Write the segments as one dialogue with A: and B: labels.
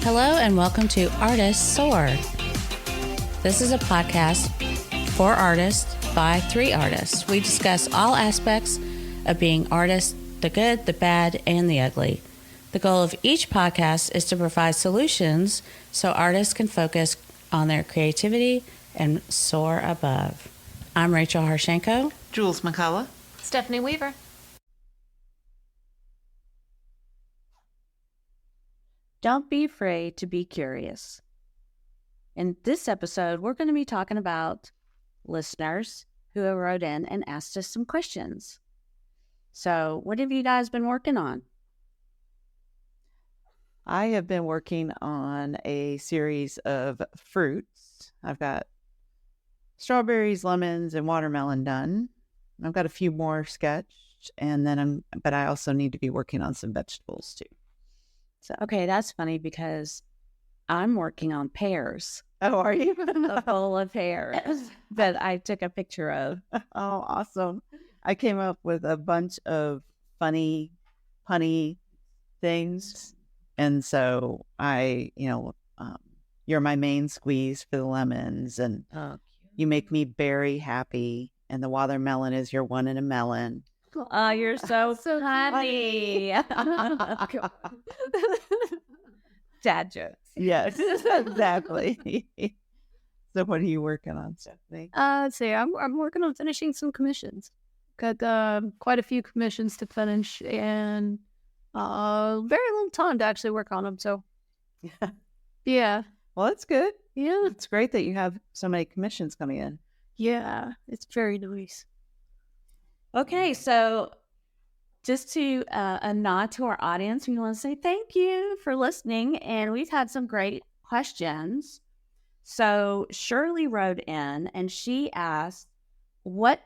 A: Hello and welcome to Artists Soar. This is a podcast for artists by 3 artists. We discuss all aspects of being artists, the good, the bad, and the ugly. The goal of each podcast is to provide solutions so artists can focus on their creativity and soar above. I'm Rachel Harshenko.
B: Jules McCullough.
C: Stephanie Weaver.
A: Don't be afraid to be curious. In this episode, we're going to be talking about listeners who have wrote in and asked us some questions. So, what have you guys been working on?
B: I have been working on a series of fruits. I've got strawberries, lemons, and watermelon done. I've got a few more sketched, but I also need to be working on some vegetables too.
A: So, okay, that's funny because I'm working on pears.
B: Oh, are you?
A: A bowl of pears that I took a picture of.
B: Oh, awesome. I came up with a bunch of funny, punny things. And so you're my main squeeze for the lemons, and you make me very happy. And the watermelon is your one in a melon.
A: Oh, you're so funny. Dad jokes.
B: Yes, exactly. So what are you working on, Stephanie?
C: Let's see. I'm working on finishing some commissions. Got quite a few commissions to finish, and very little time to actually work on them. So, yeah.
B: Well, that's good.
C: Yeah,
B: It's great that you have so many commissions coming in.
C: yeah. It's very nice.
A: Okay, so just to a nod to our audience, we want to say thank you for listening, and we've had some great questions. So Shirley wrote in, and she asked, "What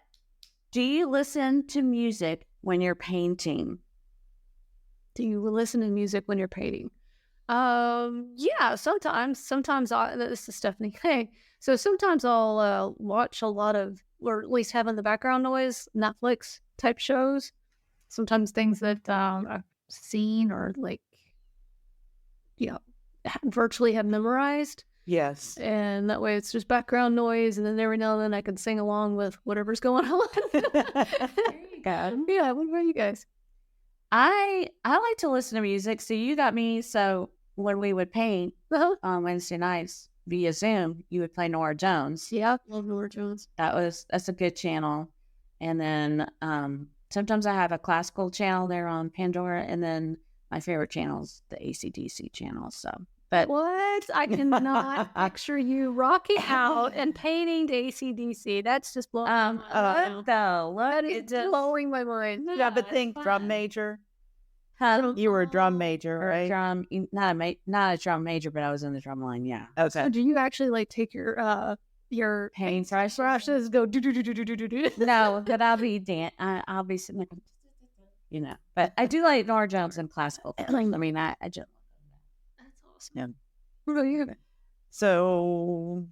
A: do you listen to music when you're painting?"
C: Do you listen to music when you're painting? Yeah. Sometimes. This is Stephanie. Hey. So sometimes I'll watch a lot of, or at least have in the background noise, Netflix type shows. Sometimes things that I've seen or virtually have memorized.
B: Yes.
C: And that way it's just background noise. And then every now and then I can sing along with whatever's going on.
A: There you go.
C: Yeah. What about you guys?
A: I like to listen to music. So you got me. So when we would paint on Wednesday nights via Zoom, you would play Nora Jones.
C: Yeah. Love Nora Jones.
A: That's a good channel. And then sometimes I have a classical channel there on Pandora, and then my favorite channel is the AC/DC channel. So, but
C: What? I cannot picture you rocking out and painting to AC/DC. That's just blowing my mind. That is blowing my mind.
B: Yeah, but think drum major.
A: Huh?
B: You were a drum major,
A: Or
B: right?
A: not a drum major, but I was in the drum line. Yeah.
B: Okay.
C: So do you actually take your
A: Paintbrushes?
C: brushes, go do do do do do do do?
A: No, but I'll be sitting there, But I do like Nora Jones and classical. I mean, I just.
C: That's awesome.
B: Yeah.
C: What about you?
B: So,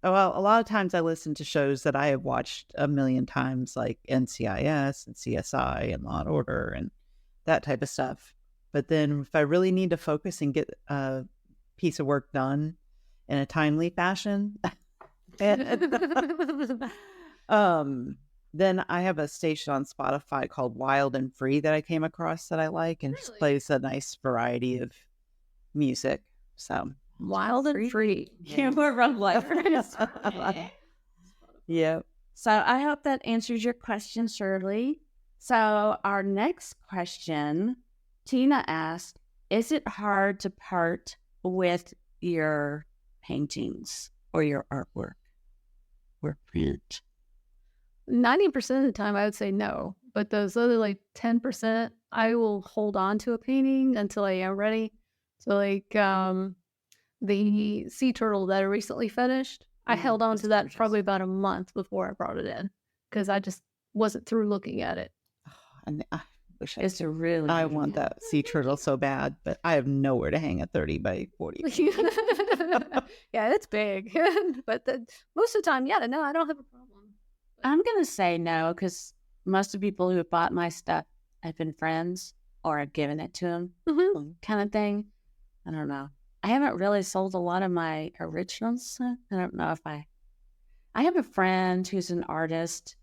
B: well, a lot of times I listen to shows that I have watched a million times, like NCIS and CSI and Law and Order and that type of stuff. But then if I really need to focus and get a piece of work done in a timely fashion, then I have a station on Spotify called Wild and Free that I came across that I like, and just
C: Really?
B: plays a nice variety of music. So
C: Wild and free.
A: Yeah, we're road lifers.
B: yeah.
A: So I hope that answers your question, Shirley. So our next question, Tina asked, "Is it hard to part with your paintings or your artwork or print?"
C: 90% of the time, I would say no. But those other 10%, I will hold on to a painting until I am ready. So the sea turtle that I recently finished, I held on
B: that's
C: to that
B: gorgeous.
C: probably about a month before I brought it in because I just wasn't through looking at it.
B: And I wish
A: It's a really
B: I
A: good
B: want
A: one.
B: that sea turtle so bad, but I have nowhere to hang a 30 by 40.
C: Yeah, it's big. But most of the time, yeah, no, I don't have a problem.
A: I'm going to say no because most of the people who have bought my stuff have been friends or I've given it to them
C: Mm-hmm.
A: kind of thing. I don't know. I haven't really sold a lot of my originals. I don't know if I have a friend who's an artist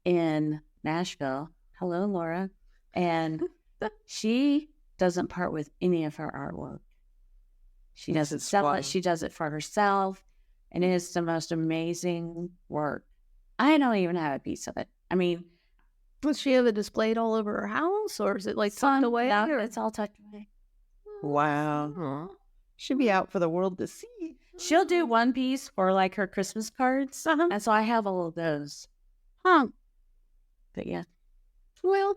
A: in Nashville. Hello, Laura. And she doesn't part with any of her artwork. She doesn't sell it. She does it for herself. And it is the most amazing work. I don't even have a piece of it. I mean,
C: Does she have it displayed all over her house, or is it like tucked away?
A: No, it's all tucked away.
B: Wow. Should be out for the world to see.
A: She'll do one piece for like her Christmas cards. And so I have all of those. But yeah.
C: Well,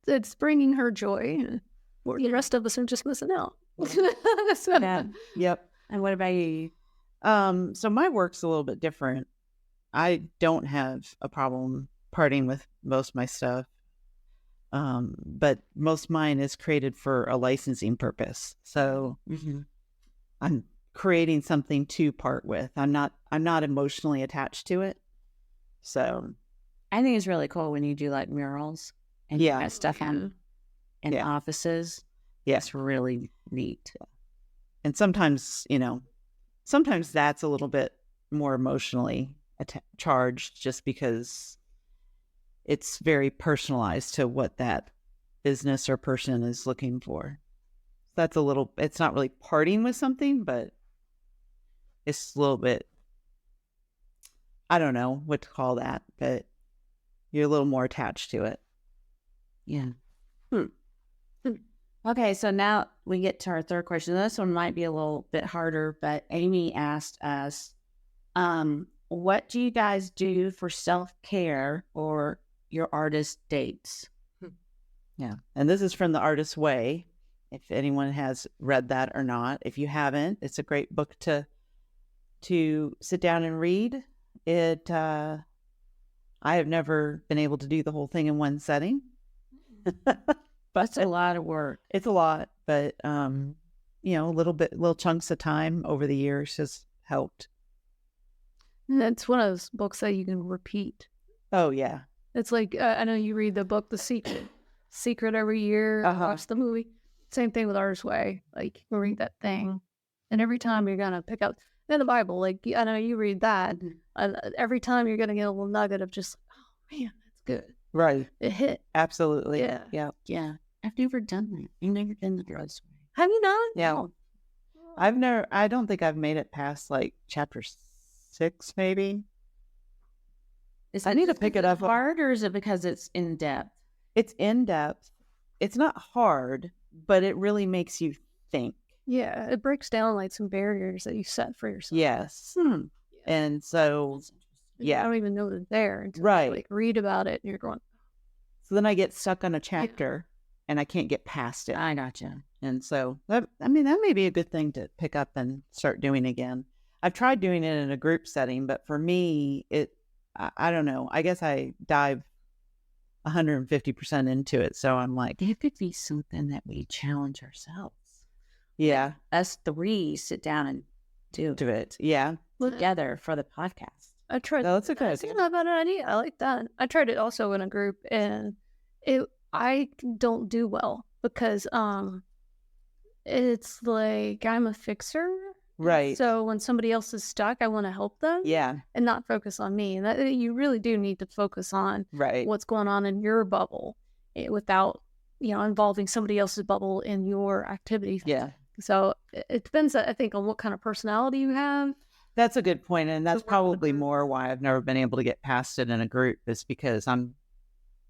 C: it's bringing her joy. The rest of us are just missing out.
A: Yeah.
B: Yep.
A: And what about you?
B: So my work's a little bit different. I don't have a problem parting with most of my stuff. But most of mine is created for a licensing purpose. So I'm creating something to part with. I'm not emotionally attached to it. So
A: I think it's really cool when you do like murals and you got stuff in offices.
B: Yeah.
A: It's really neat.
B: And sometimes, sometimes that's a little bit more emotionally charged just because it's very personalized to what that business or person is looking for. That's it's not really parting with something, but it's a little bit, I don't know what to call that, but you're a little more attached to it.
A: Yeah. Okay, so now we get to our third question. This one might be a little bit harder, but Amy asked us, what do you guys do for self-care or your artist dates?
B: Yeah. And this is from The Artist's Way. If anyone has read that or not. If you haven't, it's a great book to sit down and read. It I have never been able to do the whole thing in one setting.
A: That's a lot of work.
B: It's a lot, but little chunks of time over the years has helped.
C: And that's one of those books that you can repeat.
B: Oh yeah.
C: It's like I know you read the book The Secret every year, watch the movie. Same thing with Artist's Way. Like you read that thing, and every time you're gonna pick up in the Bible, like I know you read that, and every time you're gonna get a little nugget of just, oh man, that's good.
B: Right.
C: It hit.
B: Absolutely.
C: Yeah.
A: Yeah. I've never done that. You've never done the Artist's Way.
C: Have you not?
B: Yeah.
C: Oh.
B: I don't think I've made it past like chapter 6, maybe. I need to pick it up.
A: Hard, or is it because it's in depth?
B: It's in depth. It's not hard, but it really makes you think.
C: Yeah, it breaks down like some barriers that you set for yourself.
B: Yes. And so,
C: I don't even know they're there until you like read about it and you're going.
B: So then I get stuck on a chapter and I can't get past it.
A: I gotcha.
B: And so, that may be a good thing to pick up and start doing again. I've tried doing it in a group setting, but for me, I don't know. I guess I dive 150% into it. So I'm like,
A: it could be something that we challenge ourselves.
B: Yeah.
A: Like us three sit down and do
B: it. Yeah.
A: Together for the podcast.
C: I tried.
B: No, that's a good
C: idea. That's not a bad idea. I like that. I tried it also in a group, and I don't do well because it's like I'm a fixer.
B: Right.
C: So when somebody else is stuck, I want to help them.
B: Yeah.
C: And not focus on me. And that, you really do need to focus on what's going on in your bubble without, involving somebody else's bubble in your activity.
B: Yeah.
C: So it depends, I think, on what kind of personality you have.
B: That's a good point. And that's probably more why I've never been able to get past it in a group, is because I'm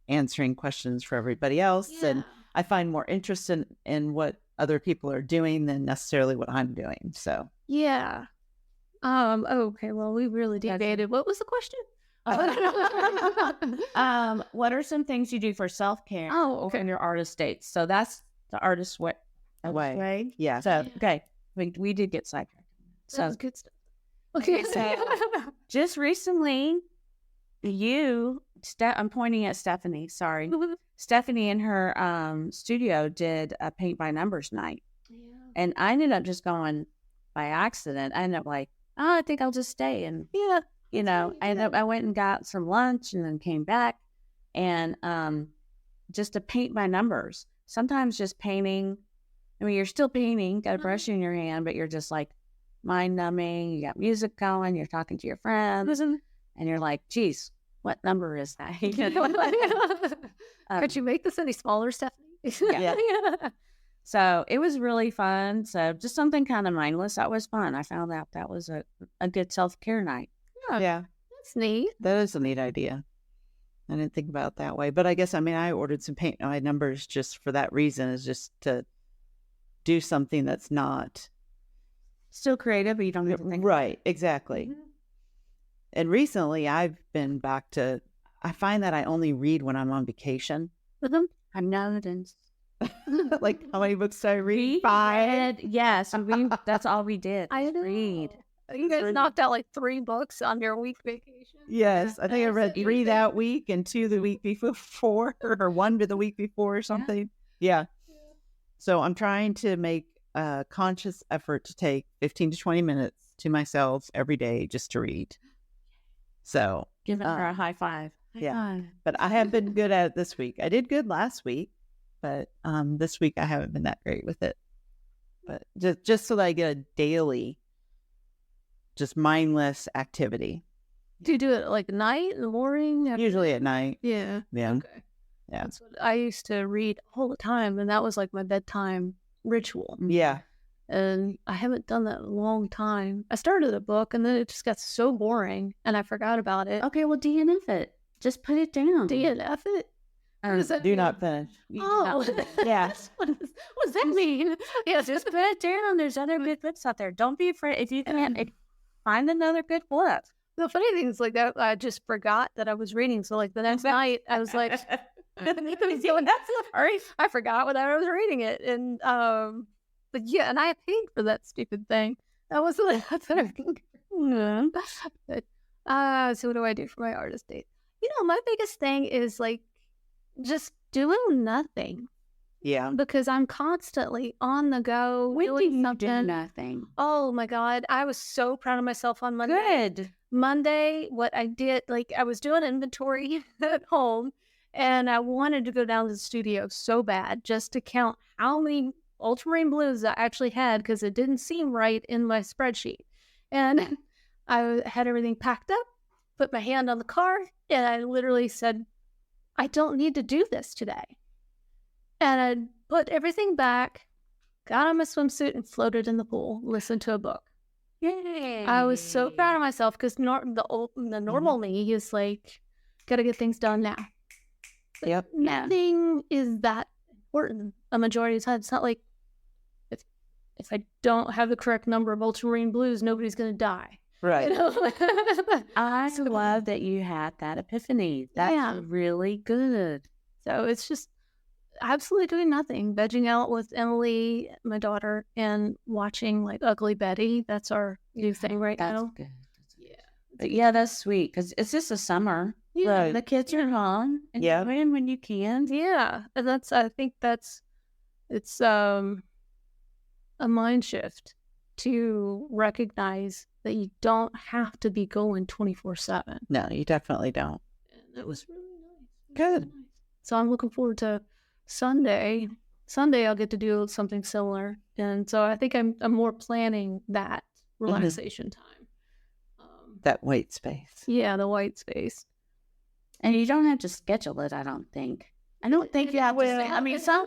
B: answering questions for everybody else. Yeah. And I find more interest in what other people are doing than necessarily what I'm doing. So
C: yeah. Okay. Well, we really debated. What was the question?
A: What are some things you do for self-care in your artist dates? So that's the Artist's Way.
B: Way. Yeah.
A: So okay, we did get sidetracked.
C: So that's good stuff. Okay.
A: So just recently, I'm pointing at Stephanie. Sorry. Stephanie in her studio did a paint by numbers night. Yeah. And I ended up just going by accident. I ended up like, I think I'll just stay. And I went and got some lunch and then came back and just to paint by numbers. Sometimes just painting
D: I mean, you're still painting, got a brush in your hand, but you're just like mind numbing. You got music going, you're talking to your friends, and you're like, geez, what number is that?
C: Could you make this any smaller, Stephanie?
D: Yeah. So it was really fun. So just something kind of mindless. That was fun. I found out that was a good self-care night.
B: Yeah.
C: That's neat.
B: That is a neat idea. I didn't think about it that way. But I guess, I mean, I ordered some paint by numbers just for that reason, is just to do something that's not.
D: Still creative, but you don't have to think.
B: Right, exactly.
C: Mm-hmm.
B: And recently I've been back to, I find that I only read when I'm on vacation.
D: I've noticed.
B: Like, how many books do I read?
D: We
B: 5?
D: read, yes, that's all we did.
C: I
D: was read.
C: You guys knocked out like 3 books on your week vacation.
B: Yes, I think I read 3 that week and 2 the week before, or 1 to the week before or something. Yeah. So I'm trying to make a conscious effort to take 15 to 20 minutes to myself every day just to read. So
D: Giving her a high five.
B: Yeah. But I have been good at it this week. I did good last week, but this week I haven't been that great with it. But just so that I get a daily, just mindless activity.
C: Do you do it like night, in the morning?
B: Usually at night.
C: Yeah.
B: Yeah.
C: Okay.
B: Yeah.
C: That's what I used to read all the time, and that was like my bedtime ritual.
B: Yeah.
C: And I haven't done that in a long time. I started a book, and then it just got so boring, and I forgot about it.
D: Okay, well, DNF it. Just put it down.
C: DNF it? What does that
B: Do
C: mean?
B: not finish.
C: Oh,
B: Yes.
C: what does that mean?
D: Yeah, just put it down. There's other good books out there. Don't be afraid. If you can't, find another good book.
C: The funny thing is, like, that I just forgot that I was reading. So, like, the next night, I was like, I forgot when I was reading it. And, but yeah, and I paid for that stupid thing. That was that's what I think. But, so what do I do for my artist date? You know, my biggest thing is like just doing nothing.
B: Yeah.
C: Because I'm constantly on the go.
D: When do
C: doing
D: you
C: something.
D: do nothing?
C: Oh my God. I was so proud of myself on Monday.
D: Good.
C: Monday, what I did, like I was doing inventory at home, and I wanted to go down to the studio so bad just to count how many ultramarine blues I actually had, because it didn't seem right in my spreadsheet. And I had everything packed up, put my hand on the car, and I literally said, I don't need to do this today. And I put everything back, got on my swimsuit, and floated in the pool, listened to a book.
D: Yay.
C: I was so proud of myself, because the normal me is like, gotta get things done now. But
B: Yep.
C: nothing is that important a majority of the time. It's not like if I don't have the correct number of ultramarine blues, nobody's gonna die.
B: Right.
C: You know?
D: I love that you had that epiphany. That's really good.
C: So it's just absolutely doing nothing. Vegging out with Emily, my daughter, and watching like Ugly Betty. That's our new thing right
D: That's
C: now.
D: good. But yeah, that's sweet, because it's just the summer.
C: Yeah.
B: Right.
D: The kids are home. And
B: Yeah.
D: you win when you can.
C: Yeah. And I think it's a mind shift to recognize that you don't have to be going 24/7.
B: No, you definitely don't.
C: And it was really nice.
B: Good.
C: So I'm looking forward to Sunday. Sunday I'll get to do something similar, and so I think I'm more planning that relaxation time.
B: That white space.
C: Yeah, the white space.
D: And you don't have to schedule it, I don't think. I don't think you have to.
B: Well,
D: I mean, some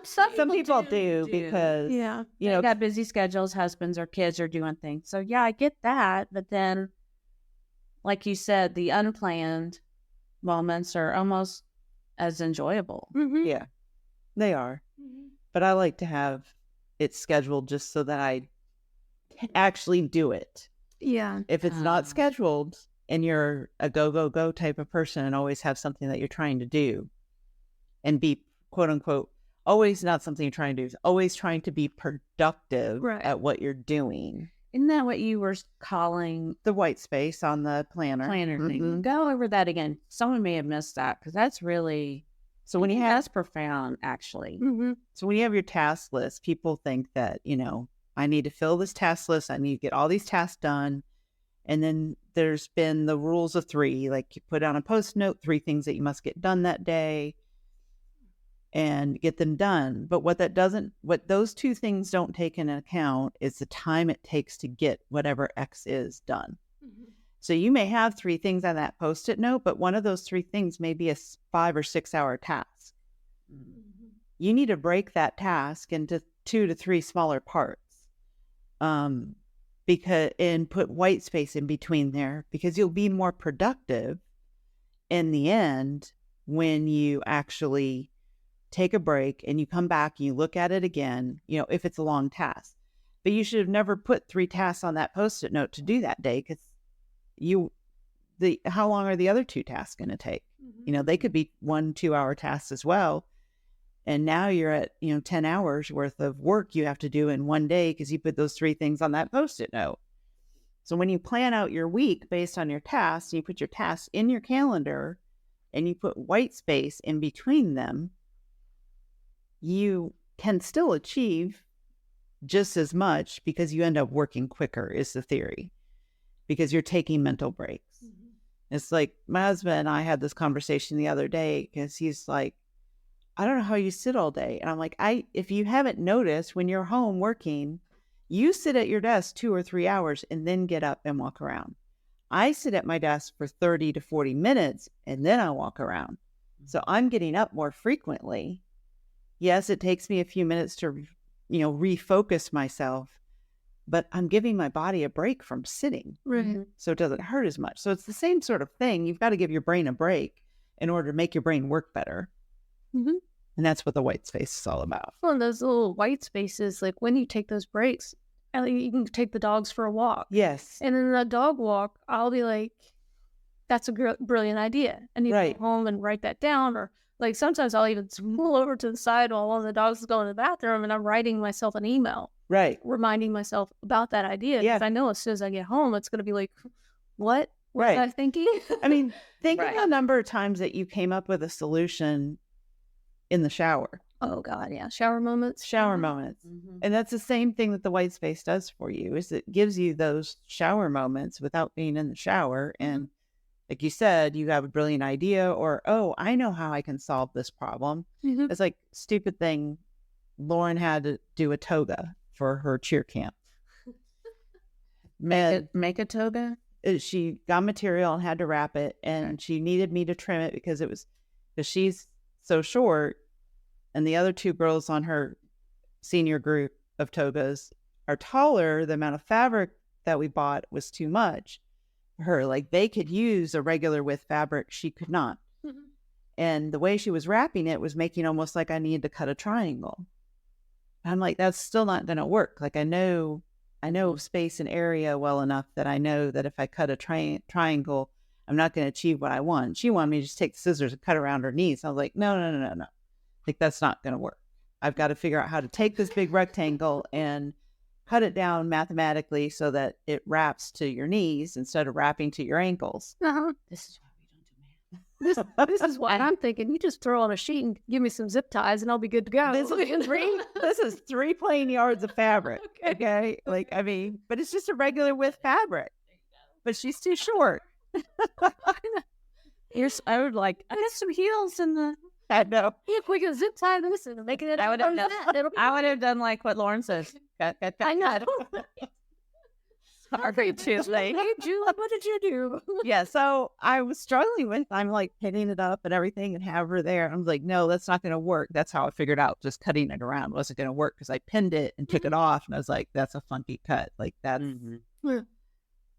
B: people do because,
C: Yeah.
B: you
D: they
B: know,
D: got busy schedules, husbands or kids are doing things. So yeah, I get that. But then, like you said, the unplanned moments are almost as enjoyable.
C: Mm-hmm.
B: yeah, they are. But I like to have it scheduled just so that I can actually do it.
C: Yeah.
B: If it's not
D: Ah.
B: scheduled and you're a go type of person and always have something that you're trying to do and be quote unquote, always not something you're trying to do, always trying to be productive
C: Right.
B: at what you're doing.
D: Isn't that what you were calling
B: The white space on the planner.
D: planner thing?
B: Mhm.
D: Go over that again. Someone may have missed that, because that's really,
B: So when you have
D: that's profound, actually.
C: Mm-hmm.
B: So when you have your task list, people think that, you know, I need to fill this task list. I need to get all these tasks done. And then there's been the rules of 3, like you put on a post note, 3 things that you must get done that day. and get them done. But what those two things don't take into account is the time it takes to get whatever X is done. So you may have 3 things on that Post-it note, but one of those 3 things may be a 5 or 6 hour task. You need to break that task into 2 to 3 smaller parts, and put white space in between there, because you'll be more productive in the end when you actually take a break and you come back and you look at it again, if it's a long task. But you should have never put 3 tasks on that Post-it note to do that day, because how long are the other 2 tasks going to take? They could be 1-2 hour tasks as well. And now you're at, 10 hours worth of work you have to do in one day because you put those 3 things on that Post-it note. So when you plan out your week based on your tasks, you put your tasks in your calendar and you put white space in between them, you can still achieve just as much because you end up working quicker, is the theory, because you're taking mental breaks. It's like my husband and I had this conversation the other day, because he's like, I don't know how you sit all day. And I'm like, if you haven't noticed, when you're home working, you sit at your desk 2 or 3 hours and then get up and walk around. I sit at my desk for 30 to 40 minutes and then I walk around. So I'm getting up more frequently. Yes, it takes me a few minutes to, refocus myself, but I'm giving my body a break from sitting.
C: Right.
B: So it doesn't hurt as much. So it's the same sort of thing. You've got to give your brain a break in order to make your brain work better.
C: Mm-hmm.
B: And that's what the white space is all about.
C: Well, those little white spaces, like when you take those breaks, you can take the dogs for a walk.
B: Yes.
C: And in that dog walk, I'll be like, that's a brilliant idea. And you
B: Right.
C: go home and write that down. Or like sometimes I'll even pull over to the side while one of the dogs is going to the bathroom and I'm writing myself an email.
B: Right.
C: Reminding myself about that idea.
B: Yeah.
C: Because I know as soon as I get home, it's going to be like, what was
B: Right.
C: I thinking?
B: I mean, think
D: Right.
B: of the number of times that you came up with a solution in the shower.
C: Oh, God, yeah. Shower moments.
B: Shower moments. And that's the same thing that the white space does for you, is it gives you those shower moments without being in the shower. And like you said, you have a brilliant idea, or, oh, I know how I can solve this problem.
C: Mhm.
B: It's like stupid thing. Lauren had to do a toga for her cheer camp.
D: Make a toga?
B: She got material and had to wrap it, and she needed me to trim it because she's so short, and the other 2 girls on her senior group of togas are taller. The amount of fabric that we bought was too much for her. Like, they could use a regular width fabric, she could not. And the way she was wrapping it was making almost like I needed to cut a triangle. I'm like, that's still not going to work. Like, I know space and area well enough that I know that if I cut a triangle, I'm not going to achieve what I want. She wanted me to just take the scissors and cut around her knees. I was like, no. Like, that's not going to work. I've got to figure out how to take this big rectangle and cut it down mathematically so that it wraps to your knees instead of wrapping to your ankles.
C: Uh-huh.
D: This is why we don't do math.
C: This is what I'm thinking. You just throw on a sheet and give me some zip ties and I'll be good to go.
B: This is 3 plain yards of fabric. Okay. Like, I mean, but it's just a regular width fabric, but she's too short.
D: I would I got some heels in the.
B: I know.
C: If we can zip tie this and make it
D: I would have done like what Lauren says.
C: I know.
D: Sorry, Tuesday.
C: Hey, Julie, what did you do?
B: Yeah, so I was struggling with, I'm like pinning it up and everything and have her there. I was like, no, that's not going to work. That's how I figured out just cutting it around wasn't going to work, because I pinned it and took it off and I was like, that's a funky cut. Like, that's,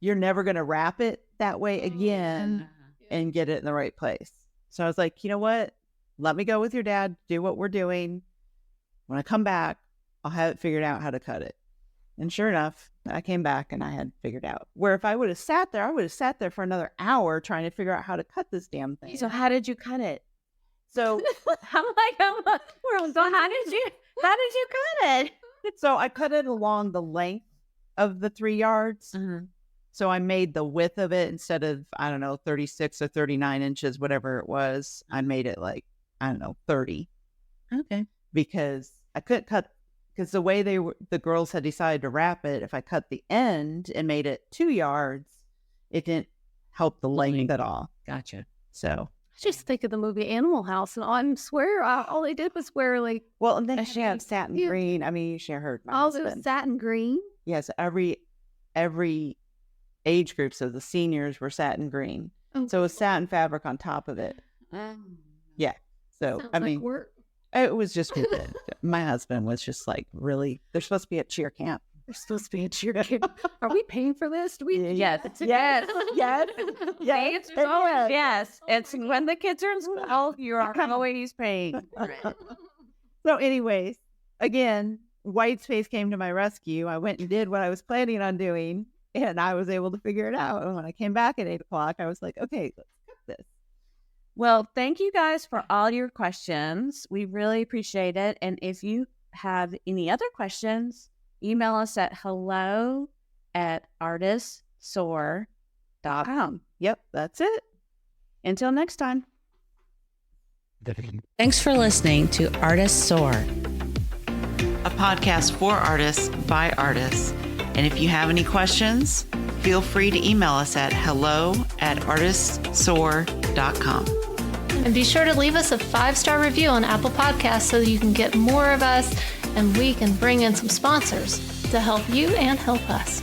B: you're never going to wrap it that way again and get it in the right place. So I was like, you know what? Let me go with your dad, do what we're doing. When I come back, I'll have it figured out how to cut it. And sure enough, I came back and I had figured out. Where if I would have sat there, I would have sat there for another hour trying to figure out how to cut this damn thing.
D: So how did you cut it?
B: So
C: we're all going, how did you cut it?
B: So I cut it along the length of the 3 yards. So I made the width of it, instead of, 36 or 39 inches, whatever it was, I made it 30.
D: Okay.
B: Because I couldn't cut, because the way the girls had decided to wrap it, if I cut the end and made it 2 yards, it didn't help the length at all.
D: Gotcha.
B: So
C: just think of the movie Animal House, and I swear all they did was wear like
B: Well, and then
D: Does she have satin
C: Yeah.
D: green? I mean, you should have heard my
C: all those
D: husband.
C: satin green.
B: yes, every age group. So the seniors were satin green.
C: Oh,
B: So it was satin fabric on top of it. Yeah. So
C: sounds
B: I
C: like
B: mean,
C: work.
B: it was just stupid. My husband was just like, really? They're supposed to be at cheer camp.
C: There's supposed to be a cheer camp. Are we paying for this? Do we?
D: Yes, yes, yes, The answer is always yes. It's when the kids are in school, you are always paying.
B: So, anyways, again, white space came to my rescue. I went and did what I was planning on doing, and I was able to figure it out. And when I came back at 8:00, I was like, okay, let's cook this.
D: Well, thank you guys for all your questions. We really appreciate it. And if you have any other questions, email us at hello@artistssoar.com.
B: Yep, that's it.
D: Until next time.
A: Thanks for listening to Artists Soar.
B: A podcast for artists by artists. And if you have any questions, feel free to email us at hello@artistssoar.com.
E: And be sure to leave us a 5-star review on Apple Podcasts so that you can get more of us and we can bring in some sponsors to help you and help us.